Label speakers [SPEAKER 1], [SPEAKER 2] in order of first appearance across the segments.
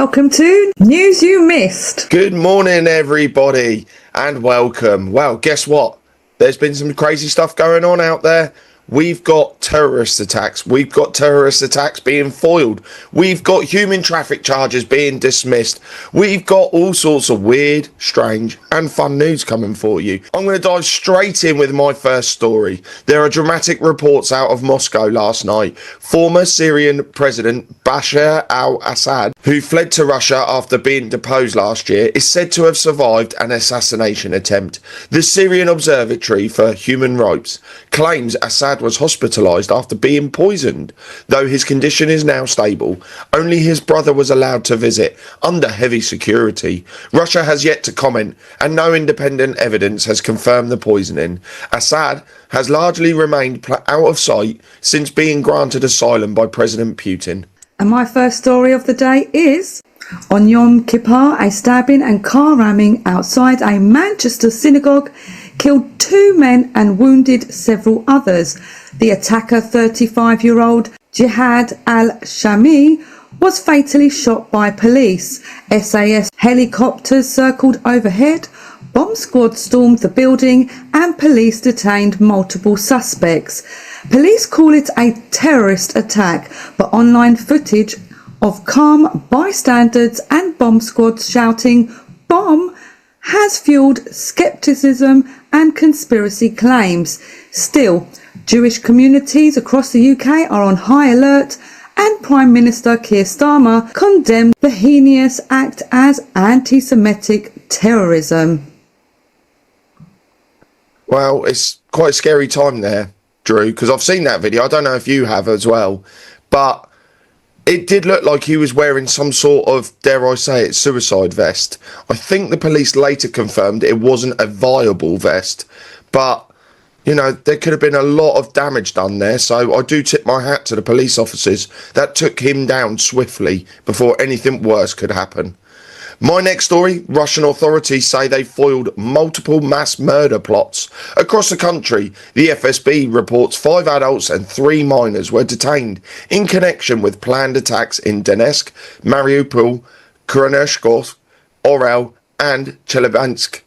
[SPEAKER 1] Welcome to News You Missed.
[SPEAKER 2] Good morning, everybody, and welcome. Well, guess what? There's been some crazy stuff going on out there. We've got terrorist attacks. We've got terrorist attacks being foiled. We've got human traffic charges being dismissed. We've got all sorts of weird, strange, and fun news coming for you. I'm going to dive straight in with my first story. There are dramatic reports out of Moscow last night. Former Syrian President Bashar al-Assad, who fled to Russia after being deposed last year, is said to have survived an assassination attempt. The Syrian Observatory for Human Rights claims Assad was hospitalized after being poisoned. Though his condition is now stable, only his brother was allowed to visit under heavy security. Russia has yet to comment, and no independent evidence has confirmed the poisoning. Assad has largely remained out of sight since being granted asylum by President Putin.
[SPEAKER 1] And my first story of the day is: on Yom Kippur, a stabbing and car ramming outside a Manchester synagogue killed 2 men and wounded several others. The attacker, 35-year-old Jihad al-Shami, was fatally shot by police. SAS helicopters circled overhead, bomb squad stormed the building, and police detained multiple suspects. Police call it a terrorist attack, but online footage of calm bystanders and bomb squads shouting "bomb" has fueled skepticism and conspiracy claims. Still, Jewish communities across the UK are on high alert, and Prime Minister Keir Starmer condemned the heinous act as anti-Semitic terrorism.
[SPEAKER 2] Well, it's quite a scary time there, Drew, because I've seen that video. I don't know if you have as well, but it did look like he was wearing some sort of, dare I say it, suicide vest. I think the police later confirmed it wasn't a viable vest, but, you know, there could have been a lot of damage done there, so I do tip my hat to the police officers that took him down swiftly before anything worse could happen. My next story: Russian authorities say they foiled multiple mass murder plots across the country. The FSB reports 5 adults and 3 minors were detained in connection with planned attacks in Donetsk, Mariupol, Krasnoyarsk, Orel, and Chelyabinsk.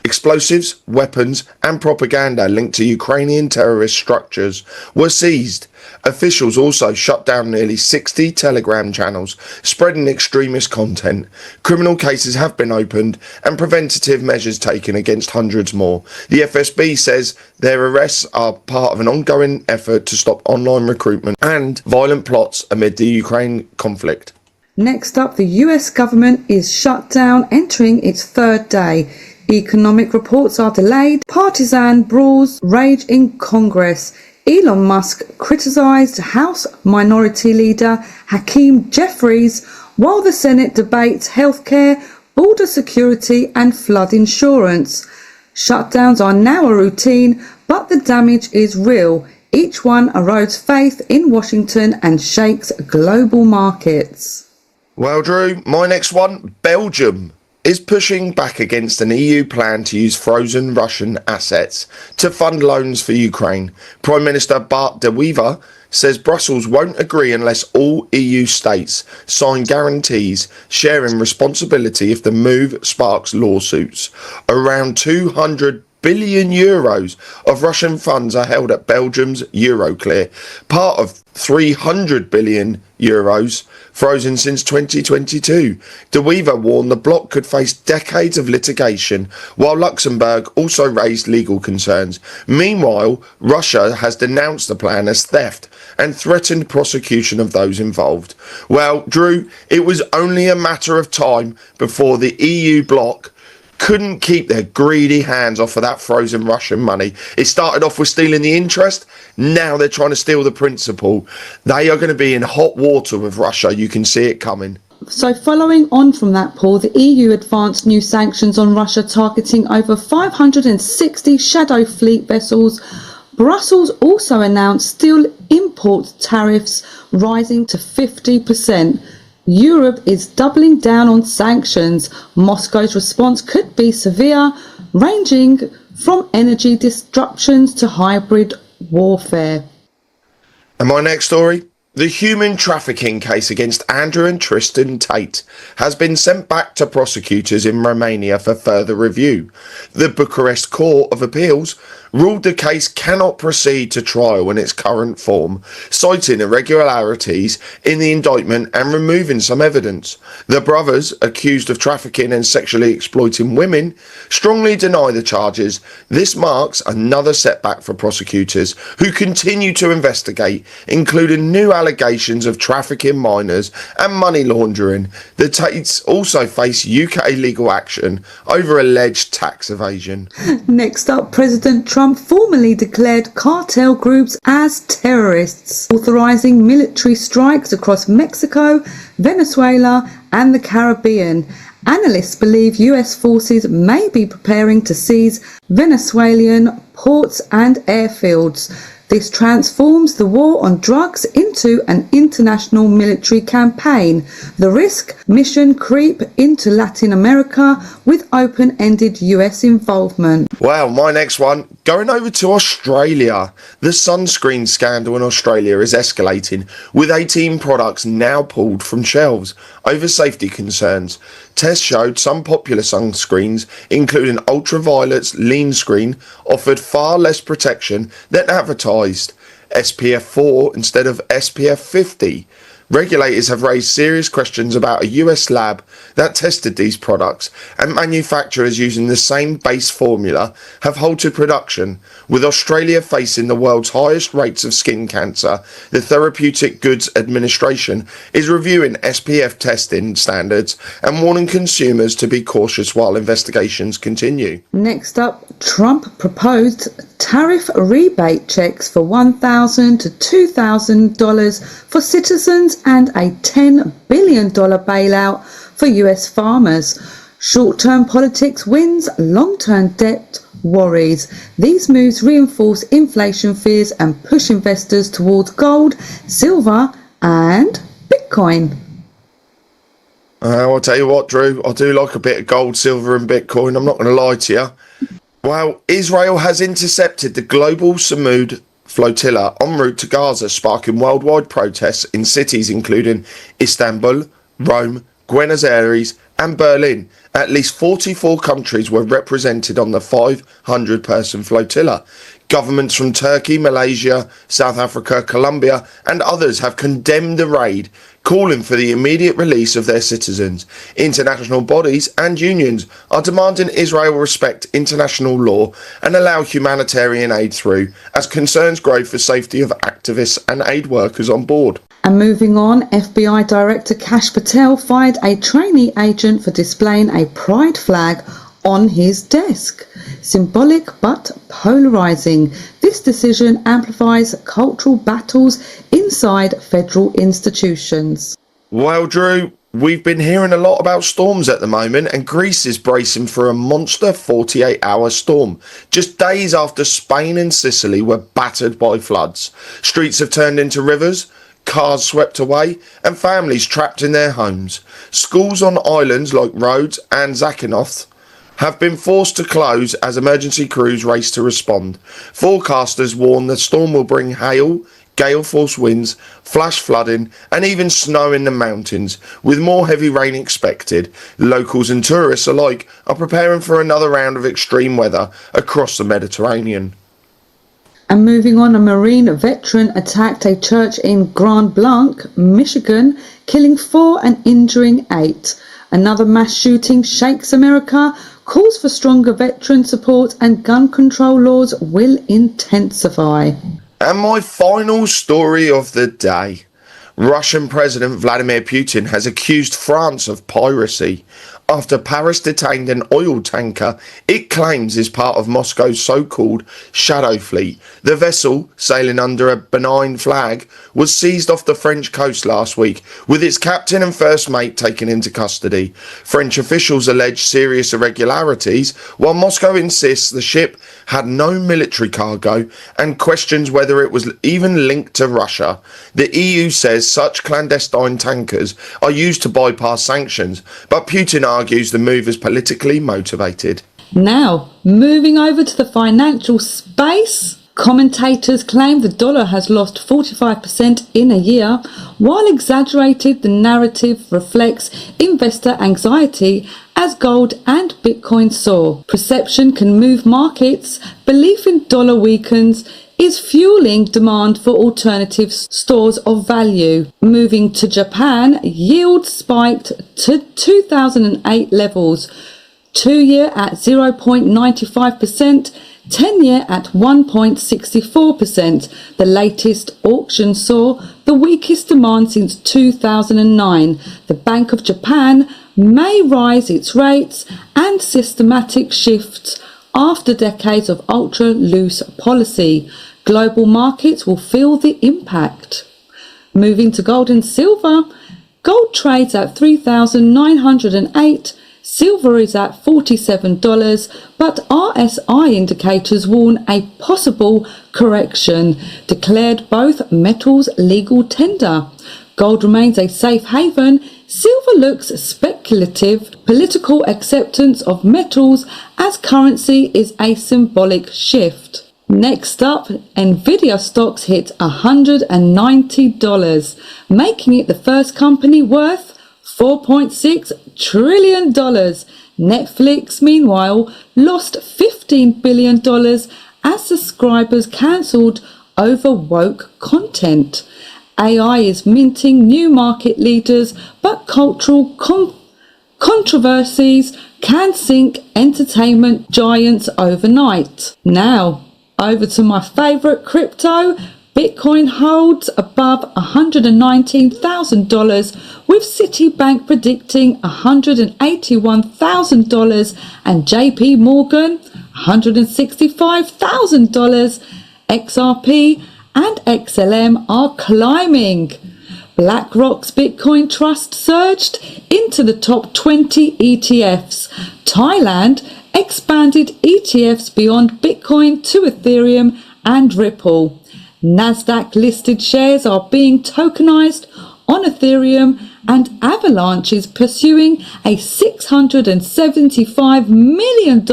[SPEAKER 2] Explosives, weapons, and propaganda linked to Ukrainian terrorist structures were seized. Officials also shut down nearly 60 Telegram channels spreading extremist content. Criminal cases have been opened and preventative measures taken against hundreds more. The FSB says their arrests are part of an ongoing effort to stop online recruitment and violent plots amid the Ukraine conflict.
[SPEAKER 1] Next up, the US government is shut down, entering its 3rd day. Economic reports are delayed. Partisan brawls rage in Congress. Elon Musk criticised House Minority Leader Hakeem Jeffries, while the Senate debates healthcare, border security and flood insurance. Shutdowns are now a routine, but the damage is real. Each one erodes faith in Washington and shakes global markets.
[SPEAKER 2] Well, Drew, my next one: Belgium is pushing back against an EU plan to use frozen Russian assets to fund loans for Ukraine. Prime Minister Bart de Wever says Brussels won't agree unless all EU states sign guarantees sharing responsibility if the move sparks lawsuits. Around 200 billion euros of Russian funds are held at Belgium's Euroclear, part of 300 billion euros frozen since 2022. De Wever warned the bloc could face decades of litigation, while Luxembourg also raised legal concerns. Meanwhile, Russia has denounced the plan as theft and threatened prosecution of those involved. Well, Drew, it was only a matter of time before the EU bloc couldn't keep their greedy hands off of that frozen Russian money. It started off with stealing the interest. Now they're trying to steal the principal. They are going to be in hot water with Russia. You can see it coming.
[SPEAKER 1] So following on from that, Paul, the EU advanced new sanctions on Russia targeting over 560 shadow fleet vessels. Brussels also announced steel import tariffs rising to 50%. Europe is doubling down on sanctions. Moscow's response could be severe, ranging from energy disruptions to hybrid warfare.
[SPEAKER 2] And my next story: The human trafficking case against Andrew and Tristan Tate has been sent back to prosecutors in Romania for further review. The Bucharest Court of Appeals ruled the case cannot proceed to trial in its current form, citing irregularities in the indictment and removing some evidence. The brothers, accused of trafficking and sexually exploiting women, strongly deny the charges. This marks another setback for prosecutors, who continue to investigate, including new allegations of trafficking minors and money laundering. The Tates also face UK legal action over alleged tax evasion.
[SPEAKER 1] Next up, President Trump formally declared cartel groups as terrorists, authorizing military strikes across Mexico, Venezuela, and the Caribbean. Analysts believe US forces may be preparing to seize Venezuelan ports and airfields. This transforms the war on drugs into an international military campaign. The risk mission creep into Latin America with open-ended US involvement.
[SPEAKER 2] Well, my next one, going over to Australia. The sunscreen scandal in Australia is escalating, with 18 products now pulled from shelves over safety concerns. Tests showed some popular sunscreens, including Ultraviolet's Lean Screen, offered far less protection than advertised, SPF 4 instead of SPF 50. Regulators have raised serious questions about a US lab that tested these products, and manufacturers using the same base formula have halted production. With Australia facing the world's highest rates of skin cancer, the Therapeutic Goods Administration is reviewing SPF testing standards and warning consumers to be cautious while investigations continue.
[SPEAKER 1] Next up, Trump proposed tariff rebate checks for $1,000 to $2,000 for citizens and a $10 billion bailout for US farmers. Short-term politics wins, long-term debt worries. These moves reinforce inflation fears and push investors towards gold, silver, and Bitcoin.
[SPEAKER 2] I'll tell you what, Drew, I do like a bit of gold, silver and Bitcoin, I'm not going to lie to you. Well, Israel has intercepted the global Samud flotilla en route to Gaza, sparking worldwide protests in cities including Istanbul, Rome, Buenos Aires and Berlin. At least 44 countries were represented on the 500-person flotilla. Governments from Turkey, Malaysia, South Africa, Colombia and others have condemned the raid, calling for the immediate release of their citizens. International bodies and unions are demanding Israel respect international law and allow humanitarian aid through, as concerns grow for safety of activists and aid workers on board.
[SPEAKER 1] And moving on, FBI Director Kash Patel fired a trainee agent for displaying a pride flag on his desk. Symbolic but polarizing. This decision amplifies cultural battles inside federal institutions.
[SPEAKER 2] Well, Drew, we've been hearing a lot about storms at the moment, and Greece is bracing for a monster 48-hour storm, just days after Spain and Sicily were battered by floods. Streets have turned into rivers, cars swept away, and families trapped in their homes. Schools on islands like Rhodes and Zakynthos have been forced to close as emergency crews race to respond. Forecasters warn the storm will bring hail, gale force winds, flash flooding and even snow in the mountains, with more heavy rain expected. Locals and tourists alike are preparing for another round of extreme weather across the Mediterranean.
[SPEAKER 1] And moving on, a Marine veteran attacked a church in Grand Blanc, Michigan, killing 4 and injuring 8. Another mass shooting shakes America, calls for stronger veteran support, and gun control laws will intensify.
[SPEAKER 2] And my final story of the day. Russian President Vladimir Putin has accused France of piracy after Paris detained an oil tanker it claims is part of Moscow's so-called shadow fleet. The vessel, sailing under a benign flag, was seized off the French coast last week, with its captain and first mate taken into custody. French officials allege serious irregularities, while Moscow insists the ship had no military cargo and questions whether it was even linked to Russia. The EU says such clandestine tankers are used to bypass sanctions, but Putin argues the move is politically motivated.
[SPEAKER 1] Now, moving over to the financial space, Commentators claim the dollar has lost 45% in a year, while exaggerated the narrative reflects investor anxiety as gold and Bitcoin soar. Perception can move markets. Belief in dollar weakens is fueling demand for alternative stores of value. Moving to Japan, yields spiked to 2008 levels. 2-year at 0.95%, 10-year at 1.64%. The latest auction saw the weakest demand since 2009. The Bank of Japan may rise its rates and systematic shifts after decades of ultra-loose policy. Global markets will feel the impact. Moving to gold and silver, gold trades at $3,908. Silver is at $47, but RSI indicators warn a possible correction, declared both metals legal tender. Gold remains a safe haven. Silver looks speculative. Political acceptance of metals as currency is a symbolic shift. Next up, Nvidia stocks hit $190, making it the first company worth $4.6 trillion. Netflix, meanwhile, lost $15 billion as subscribers cancelled over woke content. AI is minting new market leaders, but cultural controversies can sink entertainment giants overnight. Now, over to my favourite crypto. Bitcoin holds above $119,000, with Citibank predicting $181,000 and JP Morgan $165,000. XRP and XLM are climbing. BlackRock's Bitcoin Trust surged into the top 20 ETFs. Thailand expanded ETFs beyond Bitcoin to Ethereum and Ripple. Nasdaq listed shares are being tokenized on Ethereum, and Avalanche is pursuing a $675 million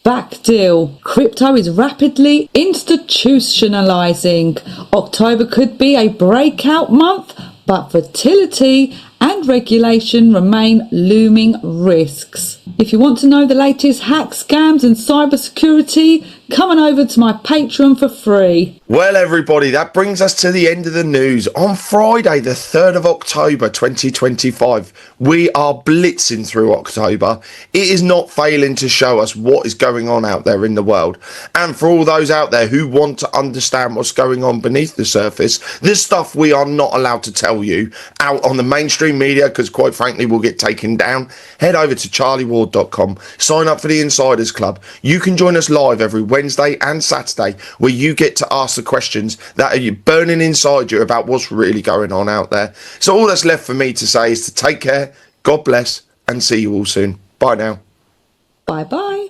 [SPEAKER 1] back deal. Crypto is rapidly institutionalizing. October could be a breakout month, but volatility and regulation remain looming risks. If you want to know the latest hacks, scams and cybersecurity, come on over to my Patreon for free.
[SPEAKER 2] Well, everybody, that brings us to the end of the news. On Friday, the 3rd of October, 2025, we are blitzing through October. It is not failing to show us what is going on out there in the world. And for all those out there who want to understand what's going on beneath the surface, this stuff we are not allowed to tell you out on the mainstream media, because quite frankly, we'll get taken down. Head over to charlieward.com, sign up for the Insiders Club. You can join us live every Wednesday and Saturday, where you get to ask the questions that are burning inside you about what's really going on out there. So all that's left for me to say is to take care, God bless, and see you all soon. Bye now.
[SPEAKER 1] Bye bye.